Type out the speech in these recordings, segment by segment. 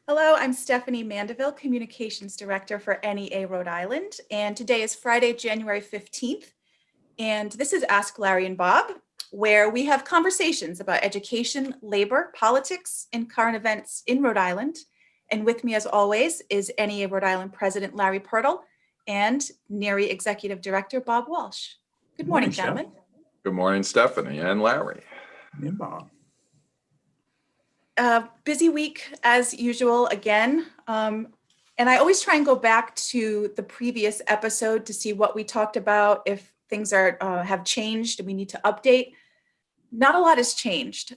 Hello, I'm Stephanie Mandeville, Communications Director for NEA Rhode Island, and today is Friday, January 15th, and this is Ask Larry and Bob, where we have conversations about education, labor, politics, and current events in Rhode Island. And with me, as always, is NEA Rhode Island President Larry Purtill and NEARI Executive Director Bob Walsh. Good morning, gentlemen. Good morning, Stephanie and Larry. And Bob. Busy week as usual again. And I always try and go back to the previous episode to see what we talked about, if things have changed and we need to update. Not a lot has changed.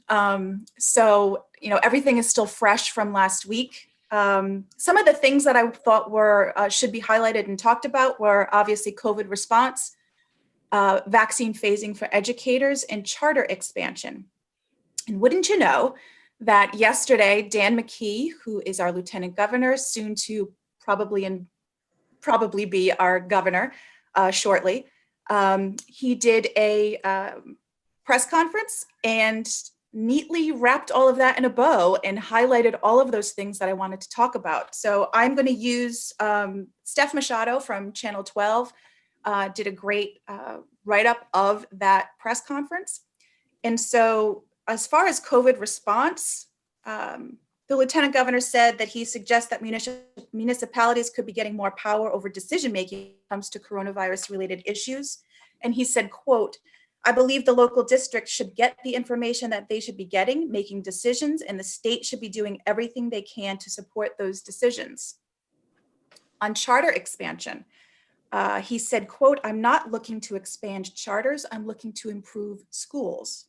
So, everything is still fresh from last week. Some of the things that I thought should be highlighted and talked about were obviously COVID response, vaccine phasing for educators, and charter expansion. And wouldn't you know that yesterday, Dan McKee, who is our Lieutenant Governor, soon to probably be our governor shortly, he did a press conference and neatly wrapped all of that in a bow and highlighted all of those things that I wanted to talk about. So I'm going to use Steph Machado from Channel 12, did a great write-up of that press conference. And so as far as COVID response, the Lieutenant Governor said that he suggests that municipalities could be getting more power over decision-making when it comes to coronavirus-related issues. And he said, quote, "I believe the local districts should get the information that they should be getting, making decisions, and the state should be doing everything they can to support those decisions." On charter expansion, he said, quote, "I'm not looking to expand charters, I'm looking to improve schools."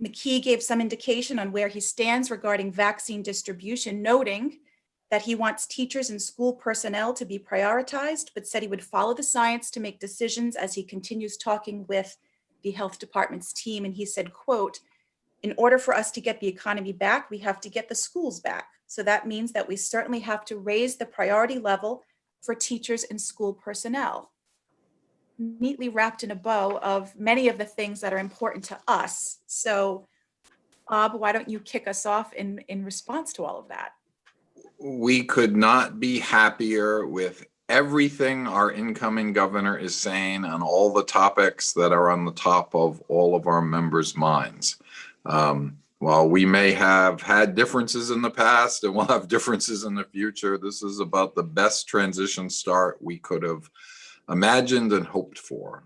McKee gave some indication on where he stands regarding vaccine distribution, noting that he wants teachers and school personnel to be prioritized, but said he would follow the science to make decisions as he continues talking with the health department's team. And he said, quote, "In order for us to get the economy back, we have to get the schools back. So that means that we certainly have to raise the priority level for teachers and school personnel." Neatly wrapped in a bow of many of the things that are important to us. So, Bob, why don't you kick us off in response to all of that? We could not be happier with everything our incoming governor is saying on all the topics that are on the top of all of our members' minds. While we may have had differences in the past and we'll have differences in the future, this is about the best transition start we could have imagined and hoped for.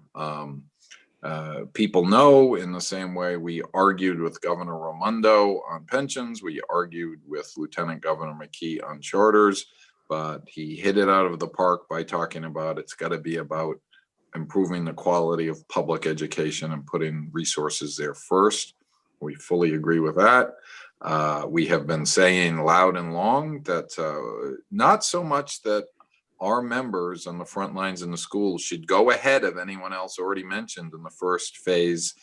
People know, in the same way we argued with Governor Raimondo on pensions, we argued with Lieutenant Governor McKee on charters, but he hit it out of the park by talking about it's got to be about improving the quality of public education and putting resources there first. We fully agree with that. We have been saying loud and long that not so much that our members on the front lines in the schools should go ahead of anyone else already mentioned in the first phase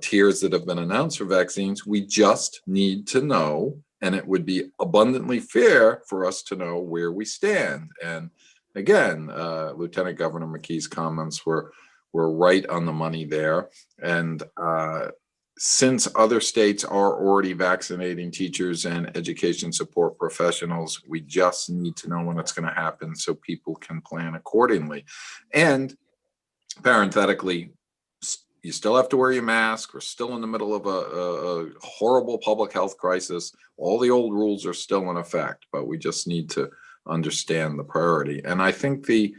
tiers that have been announced for vaccines. We just need to know, and it would be abundantly fair for us to know where we stand. And again, Lieutenant Governor McKee's comments were right on the money there. And since other states are already vaccinating teachers and education support professionals, we just need to know when it's going to happen so people can plan accordingly. And parenthetically, you still have to wear your mask. We're still in the middle of a horrible public health crisis. All the old rules are still in effect, but we just need to understand the priority. And I think the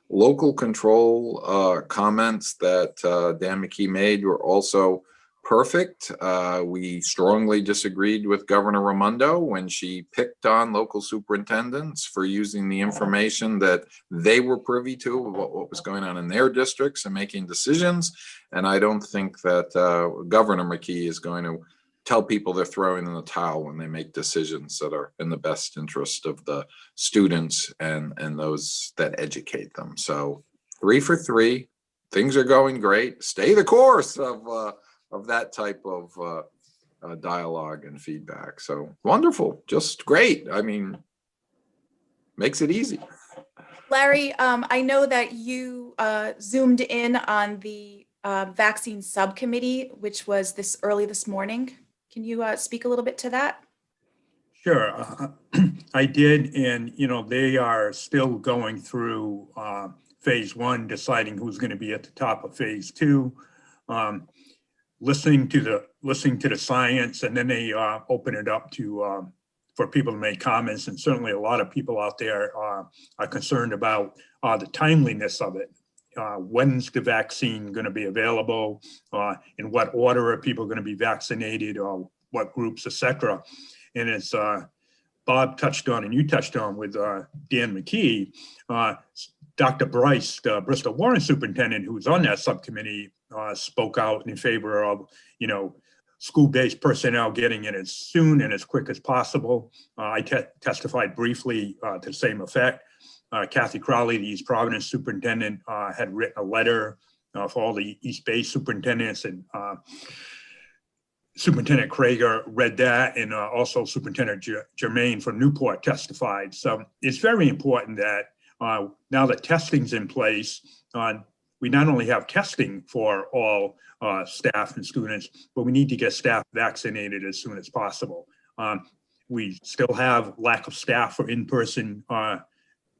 local control comments that Dan McKee made were also perfect. We strongly disagreed with Governor Raimondo when she picked on local superintendents for using the information that they were privy to about what was going on in their districts and making decisions. And I don't think that Governor McKee is going to tell people they're throwing in the towel when they make decisions that are in the best interest of the students and those that educate them. So 3 for 3, things are going great. Stay the course of that type of dialogue and feedback. So wonderful, just great. I mean, makes it easy. Larry, I know that you zoomed in on the vaccine subcommittee, which was early this morning. Can you speak a little bit to that? Sure, I did, and they are still going through phase one, deciding who's going to be at the top of phase two, listening to the science, and then they open it up to for people to make comments. And certainly, a lot of people out there are concerned about the timeliness of it. When's the vaccine going to be available? In what order are people going to be vaccinated, or what groups, etc. And as Bob touched on and you touched on with Dan McKee, Dr. Bryce, the Bristol Warren superintendent, who was on that subcommittee, spoke out in favor of, school-based personnel getting in as soon and as quick as possible. I testified briefly to the same effect. Kathy Crowley, the East Providence superintendent, had written a letter for all the East Bay superintendents, and Superintendent Krager read that, and also Superintendent Germain from Newport testified. So it's very important that now that testing's in place, we not only have testing for all staff and students, but we need to get staff vaccinated as soon as possible. We still have lack of staff for in-person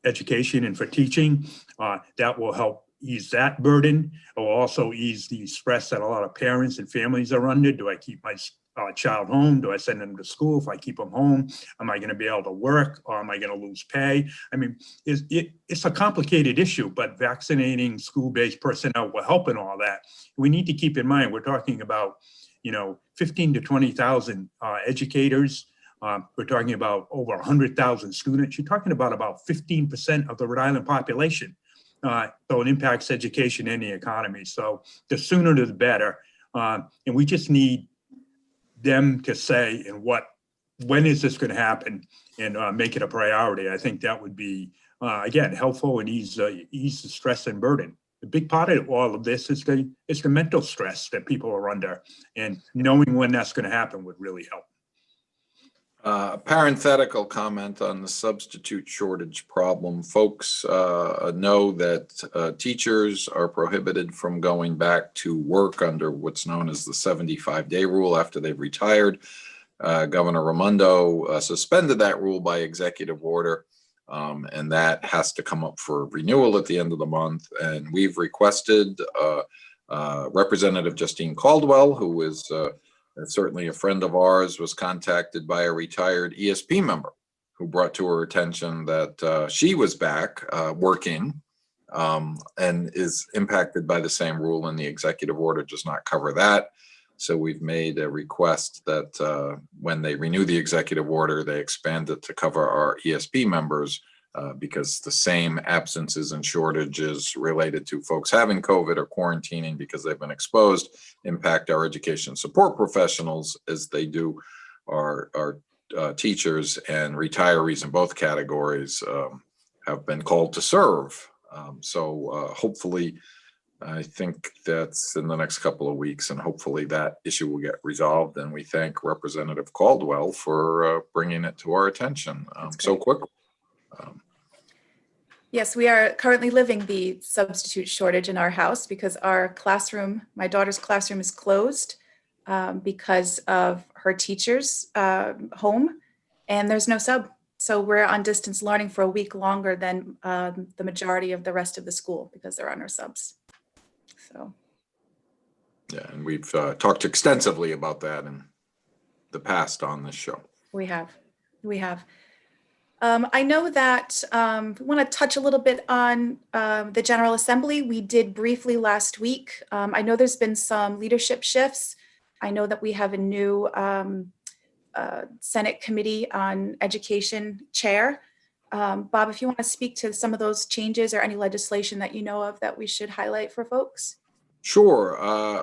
education and for teaching. That will help ease that burden. It will also ease the stress that a lot of parents and families are under. Do I keep my child home? Do I send them to school? If I keep them home, am I going to be able to work, or am I going to lose pay? I mean, it's a complicated issue, but vaccinating school-based personnel will help in all that. We need to keep in mind, we're talking about, 15 to 20,000 educators. We're talking about over 100,000 students. You're talking about 15% of the Rhode Island population. So it impacts education and the economy. So the sooner the better. And we just need them to say, when is this going to happen, and make it a priority. I think that would be, again, helpful and ease the stress and burden. The big part of all of this is the mental stress that people are under, and knowing when that's going to happen would really help. A parenthetical comment on the substitute shortage problem. Folks know that teachers are prohibited from going back to work under what's known as the 75-day rule after they've retired. Governor Raimondo suspended that rule by executive order, and that has to come up for renewal at the end of the month. And we've requested Representative Justine Caldwell, who is certainly a friend of ours, was contacted by a retired ESP member who brought to her attention that she was back working and is impacted by the same rule, and the executive order does not cover that. So we've made a request that when they renew the executive order, they expand it to cover our ESP members, because the same absences and shortages related to folks having COVID or quarantining because they've been exposed impact our education support professionals as they do our teachers, and retirees in both categories have been called to serve. So hopefully, I think that's in the next couple of weeks, and hopefully that issue will get resolved. And we thank Representative Caldwell for bringing it to our attention so quickly. Yes, we are currently living the substitute shortage in our house because our classroom, my daughter's classroom, is closed because of her teacher's home, and there's no sub. So we're on distance learning for a week longer than the majority of the rest of the school because there are no subs. So. Yeah, and we've talked extensively about that in the past on this show. We have. I know that we want to touch a little bit on the General Assembly. We did briefly last week. I know there's been some leadership shifts. I know that we have a new Senate Committee on Education chair. Bob, if you want to speak to some of those changes or any legislation that you know of that we should highlight for folks. Sure.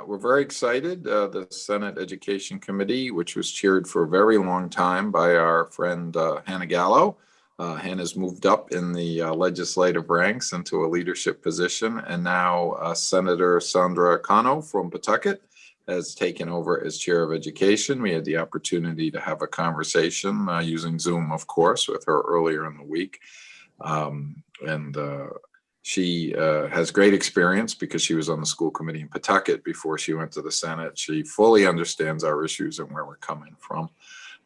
We're very excited. The Senate Education Committee, which was chaired for a very long time by our friend Hannah Gallo. Hannah's moved up in the legislative ranks into a leadership position, and now Senator Sandra Cano from Pawtucket has taken over as chair of education. We had the opportunity to have a conversation using Zoom, of course, with her earlier in the week. She has great experience because she was on the school committee in Pawtucket before she went to the Senate. She fully understands our issues and where we're coming from.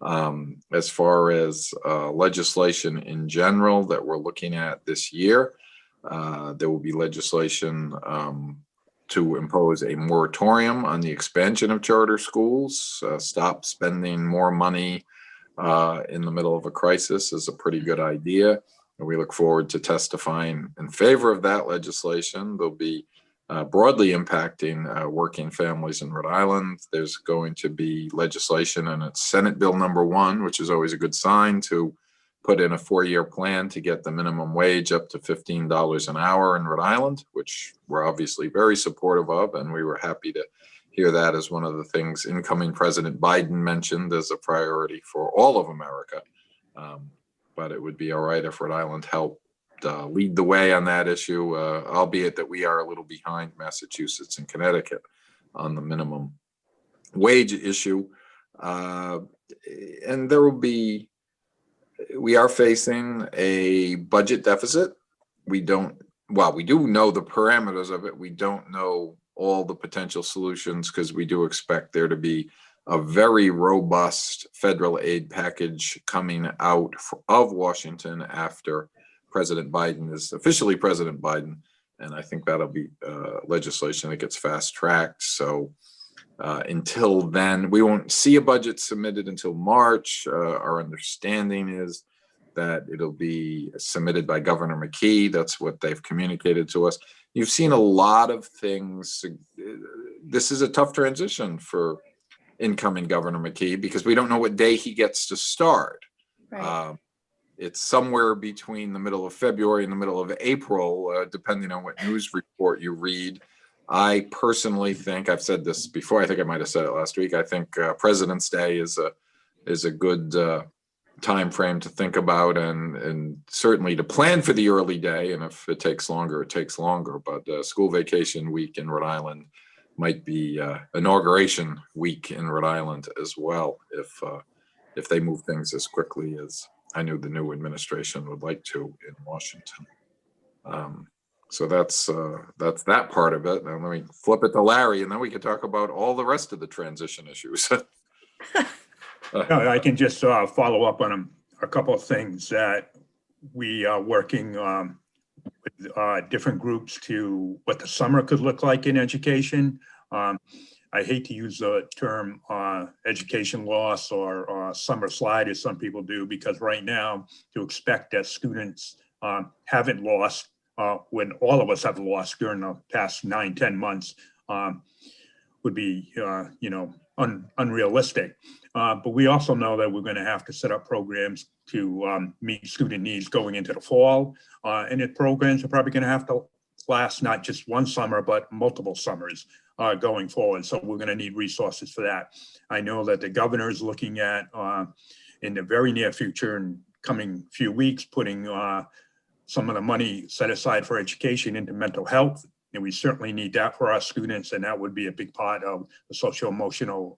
As far as legislation in general that we're looking at this year, there will be legislation to impose a moratorium on the expansion of charter schools. Stop spending more money in the middle of a crisis is a pretty good idea. And we look forward to testifying in favor of that legislation. There'll be broadly impacting working families in Rhode Island. There's going to be legislation, and it's Senate Bill number 1, which is always a good sign, to put in a 4-year plan to get the minimum wage up to $15 an hour in Rhode Island, which we're obviously very supportive of, and we were happy to hear that as one of the things incoming President Biden mentioned as a priority for all of America. But it would be all right if Rhode Island helped lead the way on that issue, albeit that we are a little behind Massachusetts and Connecticut on the minimum wage issue. And we are facing a budget deficit. We do know the parameters of it. We don't know all the potential solutions, because we do expect there to be a very robust federal aid package coming out of Washington after President Biden is officially President Biden. And I think that'll be legislation that gets fast tracked. So until then, we won't see a budget submitted until March. Our understanding is that it'll be submitted by Governor McKee. That's what they've communicated to us. You've seen a lot of things. This is a tough transition for incoming Governor McKee, because we don't know what day he gets to start. Right. It's somewhere between the middle of February and the middle of April, depending on what news report you read. I personally think, I've said this before, I think I might have said it last week, I think President's Day is a good time frame to think about, and certainly to plan for the early day. And if it takes longer, it takes longer. But school vacation week in Rhode Island might be inauguration week in Rhode Island as well, if they move things as quickly as I knew the new administration would like to in Washington. So that's that part of it. And let me flip it to Larry, and then we can talk about all the rest of the transition issues. I can just follow up on a couple of things that we are working with different groups to what the summer could look like in education. I hate to use the term education loss or summer slide, as some people do, because right now to expect that students haven't lost when all of us have lost during the past 9-10 months would be unrealistic. But we also know that we're going to have to set up programs to meet student needs going into the fall. And the programs are probably going to have to last not just one summer, but multiple summers going forward. So we're going to need resources for that. I know that the governor is looking at, in the very near future and coming few weeks, putting some of the money set aside for education into mental health. And we certainly need that for our students. And that would be a big part of the social-emotional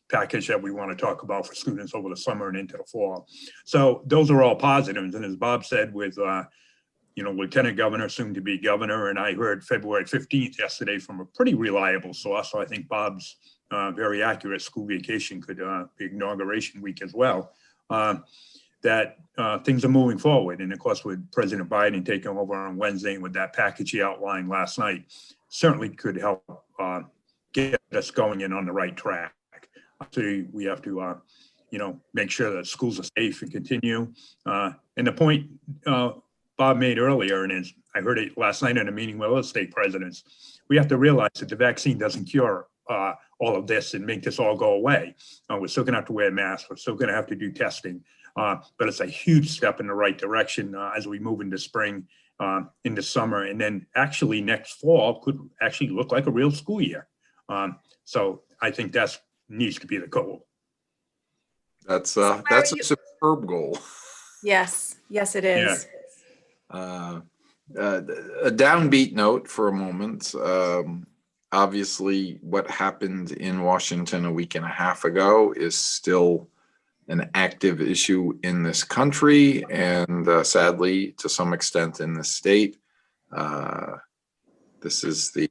package that we want to talk about for students over the summer and into the fall. So those are all positives. And as Bob said, with Lieutenant Governor, soon to be governor, and I heard February 15th yesterday from a pretty reliable source. So I think Bob's very accurate. School vacation could be inauguration week as well. That things are moving forward. And of course, with President Biden taking over on Wednesday and with that package he outlined last night, certainly could help get us going in on the right track. So we have to, make sure that schools are safe and continue. And the point Bob made earlier, and I heard it last night in a meeting with other state presidents, we have to realize that the vaccine doesn't cure all of this and make this all go away. We're still going to have to wear masks. We're still going to have to do testing. But it's a huge step in the right direction as we move into spring, into summer, and then actually next fall could actually look like a real school year. So I think that needs to be the goal. That's a superb goal. Yes, it is. Yeah. A downbeat note for a moment. Obviously, what happened in Washington a week and a half ago is still an active issue in this country, and sadly, to some extent in this state. This is the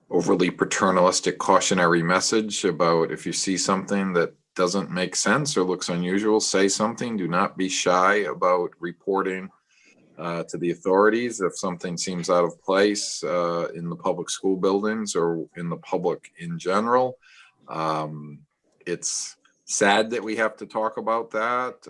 overly paternalistic cautionary message about if you see something that doesn't make sense or looks unusual, say something. Do not be shy about reporting to the authorities if something seems out of place in the public school buildings or in the public in general. It's sad that we have to talk about that.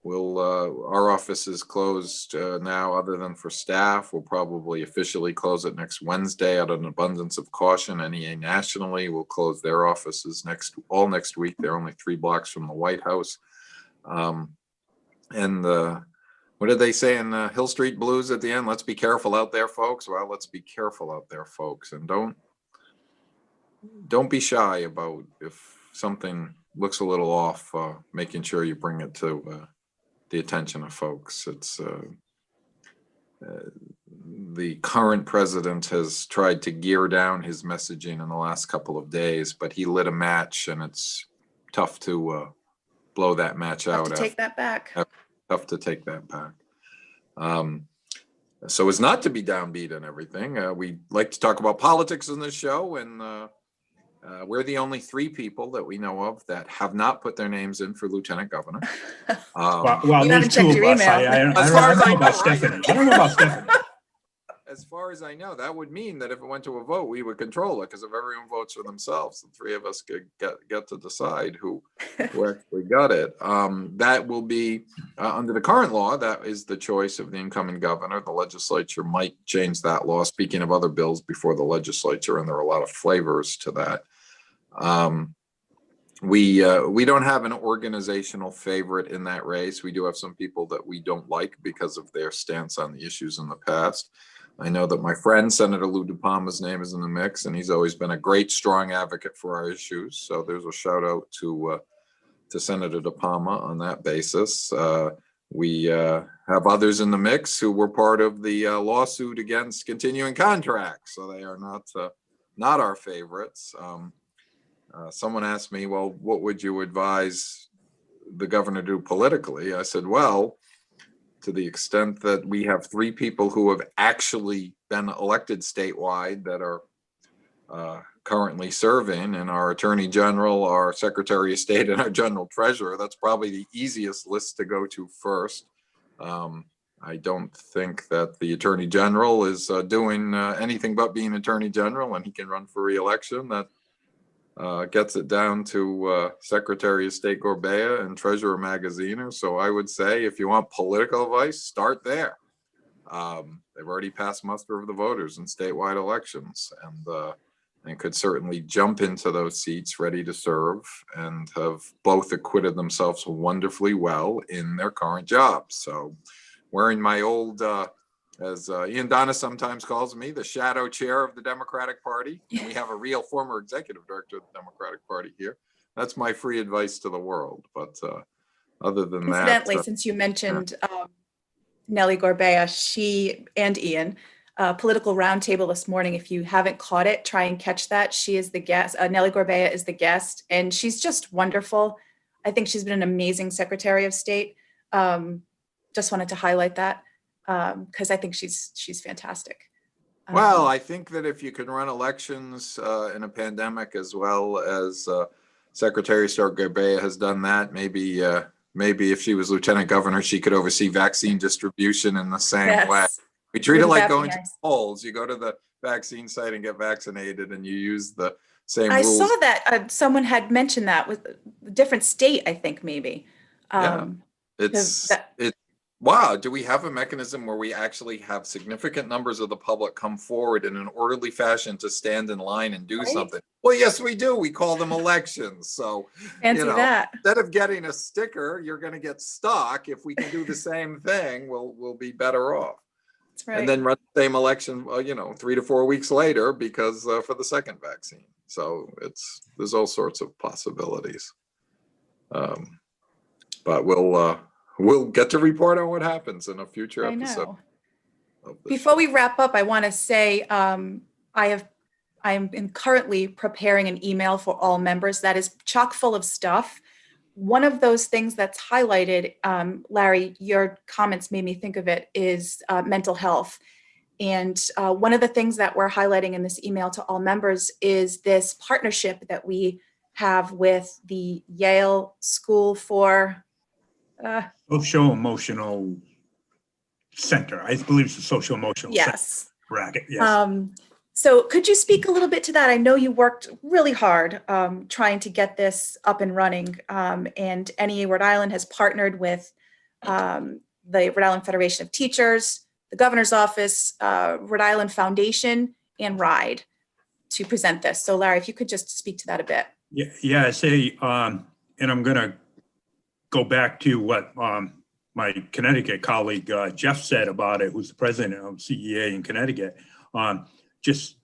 Our office is closed now, other than for staff. We'll probably officially close it next Wednesday out of an abundance of caution. NEA nationally will close their offices all next week. They're only 3 blocks from the White House. What did they say in Hill Street Blues at the end? Let's be careful out there, folks. Well, let's be careful out there, folks, and don't be shy about if something looks a little off, making sure you bring it to the attention of folks. It's the current president has tried to gear down his messaging in the last couple of days, but he lit a match, and it's tough to blow that match out. Have to take that back. Tough to take that back. So as not to be downbeat and everything, we like to talk about politics in this show, and we're the only 3 people that we know of that have not put their names in for lieutenant governor. Well, You there's haven't 2 checked of your us. email. I don't As far as know I about know, Stephanie. I don't know about Stephanie. As far as I know, that would mean that if it went to a vote, we would control it, because if everyone votes for themselves, the 3 of us could get to decide who actually got it. That will be under the current law. That is the choice of the incoming governor. The legislature might change that law. Speaking of other bills before the legislature, and there are a lot of flavors to that. We don't have an organizational favorite in that race. We do have some people that we don't like because of their stance on the issues in the past. I know that my friend, Senator Lou DePalma's name is in the mix, and he's always been a great, strong advocate for our issues. So there's a shout out to Senator DePalma on that basis. We have others in the mix who were part of the lawsuit against continuing contracts. So they are not our favorites. Someone asked me, well, what would you advise the governor to do politically? I said, well, to the extent that we have 3 people who have actually been elected statewide that are currently serving, and our attorney general, our secretary of state, and our general treasurer, that's probably the easiest list to go to first. I don't think that the attorney general is doing anything but being attorney general, and he can run for re-election. That gets it down to Secretary of State Gorbea and Treasurer Magaziner. So I would say, if you want political advice, start there. They've already passed muster of the voters in statewide elections, and could certainly jump into those seats ready to serve, and have both acquitted themselves wonderfully well in their current jobs. So wearing my old, as Ian Donna sometimes calls me, the shadow chair of the Democratic Party. And we have a real former executive director of the Democratic Party here. That's my free advice to the world. But other than that. Incidentally, since you mentioned Nellie Gorbea, she and Ian, political roundtable this morning. If you haven't caught it, try and catch that. She is the guest. Nellie Gorbea is the guest, and she's just wonderful. I think she's been an amazing Secretary of State. Just wanted to highlight that. Because I think she's fantastic. Well, I think that if you can run elections in a pandemic, as well as Secretary of State Gorbea has done that, maybe if she was lieutenant governor, she could oversee vaccine distribution in the same way. We treat it like going to the polls. You go to the vaccine site and get vaccinated, and you use the same rules. I saw that someone had mentioned that with a different state, I think maybe. Wow, do we have a mechanism where we actually have significant numbers of the public come forward in an orderly fashion to stand in line and do something? Well, yes, we do. We call them elections. So, that. Instead of getting a sticker, you're going to get stuck. If we can do the same thing, we'll be better off. That's right. And then run the same election, 3 to 4 weeks later, because for the second vaccine. So there's all sorts of possibilities. But we'll get to report on what happens in a future episode. Before we wrap up, I want to say I am currently preparing an email for all members that is chock full of stuff. One of those things that's highlighted, Larry, your comments made me think of it, is mental health. And one of the things that we're highlighting in this email to all members is this partnership that we have with the Yale School for, Social emotional center. I believe it's the social emotional center yes. bracket. Yes. So could you speak a little bit to that? I know you worked really hard trying to get this up and running, and NEA Rhode Island has partnered with the Rhode Island Federation of Teachers, the Governor's Office, Rhode Island Foundation, and RIDE to present this. So Larry, if you could just speak to that a bit. Yeah, I say, and I'm going to go back to what my Connecticut colleague Jeff said about it, who's the president of CEA in Connecticut. Just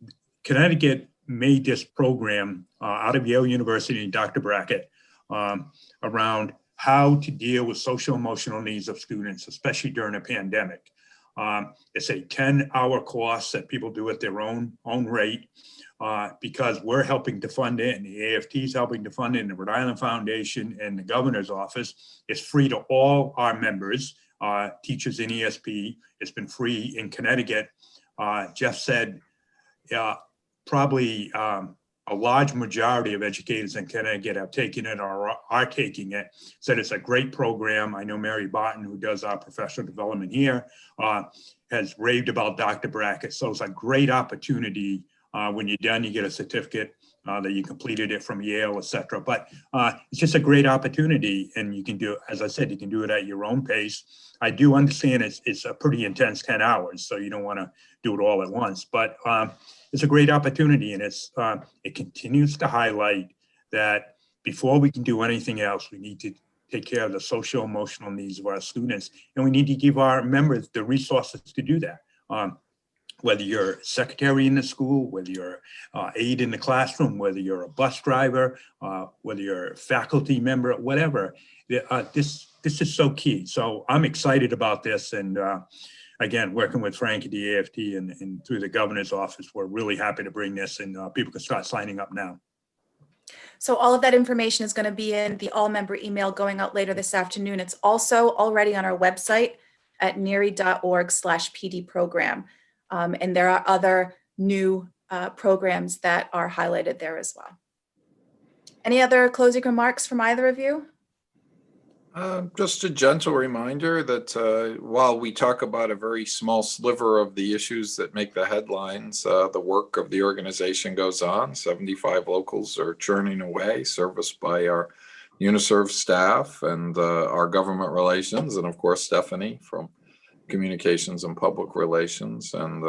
Connecticut made this program out of Yale University and Dr. Brackett around how to deal with social emotional needs of students, especially during a pandemic. It's a 10-hour course that people do at their own rate because we're helping to fund it, and the AFT is helping to fund it, and the Rhode Island Foundation and the Governor's Office. It's free to all our members, teachers in ESP. It's been free in Connecticut. Jeff said probably a large majority of educators in Connecticut have taken it or are taking it. Said it's a great program. I know Mary Barton, who does our professional development here, has raved about Dr. Brackett. So it's a great opportunity. When you're done, you get a certificate that you completed it from Yale, et cetera. But it's just a great opportunity, and you can do, as I said, you can do it at your own pace. I do understand it's a pretty intense 10 hours, so you don't want to do it all at once. But it's a great opportunity, and it continues to highlight that before we can do anything else, we need to take care of the social emotional needs of our students, and we need to give our members the resources to do that. Whether you're secretary in the school, whether you're aide in the classroom, whether you're a bus driver, whether you're a faculty member, whatever, this is so key. So I'm excited about this. And again, working with Frank at the AFT and through the governor's office, we're really happy to bring this, and people can start signing up now. So all of that information is going to be in the all-member email going out later this afternoon. It's also already on our website at neari.org/PD program. And there are other new programs that are highlighted there as well. Any other closing remarks from either of you? Just a gentle reminder that while we talk about a very small sliver of the issues that make the headlines, the work of the organization goes on. 75 locals are churning away, serviced by our UNISERV staff and our government relations, and of course, Stephanie from Communications and Public Relations and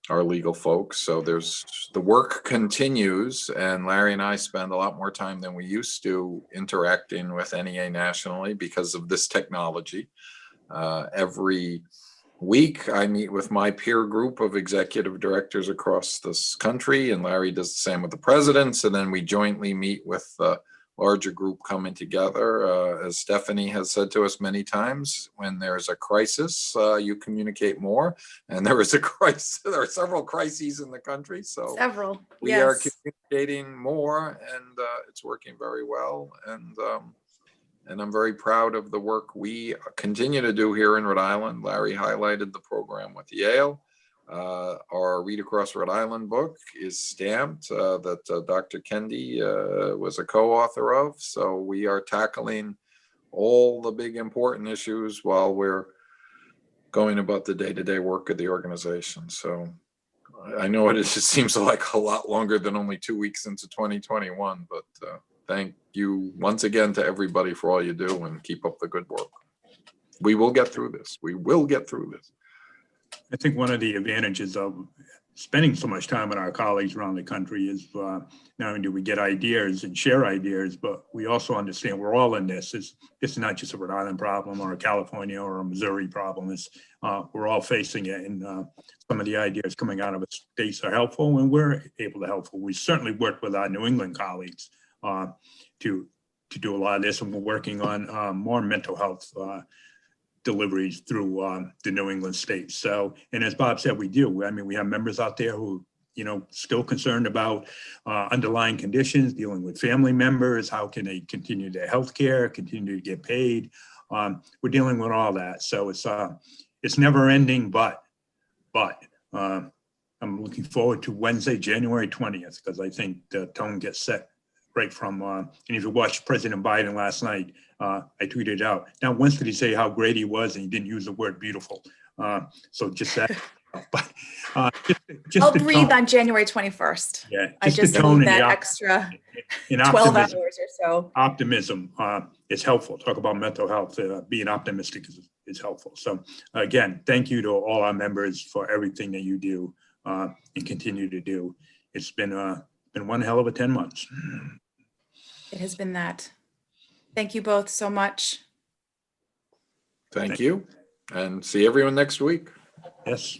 our legal folks. So the work continues, and Larry and I spend a lot more time than we used to interacting with NEA nationally because of this technology. Every week I meet with my peer group of executive directors across this country, and Larry does the same with the presidents, and then we jointly meet with larger group coming together. As Stephanie has said to us many times, when there's a crisis, you communicate more. And there is a crisis. There are several crises in the country. So we are communicating more, and it's working very well. And I'm very proud of the work we continue to do here in Rhode Island. Larry highlighted the program with Yale. Our Read Across Rhode Island book is stamped that Dr. Kendi was a co-author of. So we are tackling all the big important issues while we're going about the day-to-day work of the organization. So I know it seems like a lot longer than only 2 weeks into 2021, but thank you once again to everybody for all you do, and keep up the good work. We will get through this. We will get through this. I think one of the advantages of spending so much time with our colleagues around the country is not only do we get ideas and share ideas, but we also understand we're all in this. It's not just a Rhode Island problem or a California or a Missouri problem. We're all facing it, and some of the ideas coming out of the states are helpful, and we're able to help. We certainly work with our New England colleagues to do a lot of this, and we're working on more mental health deliveries through the New England states. So, and as Bob said, we do. I mean, we have members out there who, still concerned about underlying conditions, dealing with family members. How can they continue their health care, continue to get paid? We're dealing with all that. So it's never ending, but I'm looking forward to Wednesday, January 20th, because I think the tone gets set right from, and if you watched President Biden last night, I tweeted out. Now, once did he say how great he was, and he didn't use the word beautiful. So just that, but just I'll the breathe tone, on January 21st. yeah, I just just the tone need and that the extra in 12 optimism. hours or so. Optimism is helpful. Talk about mental health. Being optimistic is helpful. So again, thank you to all our members for everything that you do and continue to do. It's been one hell of a 10 months. It has been that. Thank you both so much. Thank you, and see everyone next week. Yes.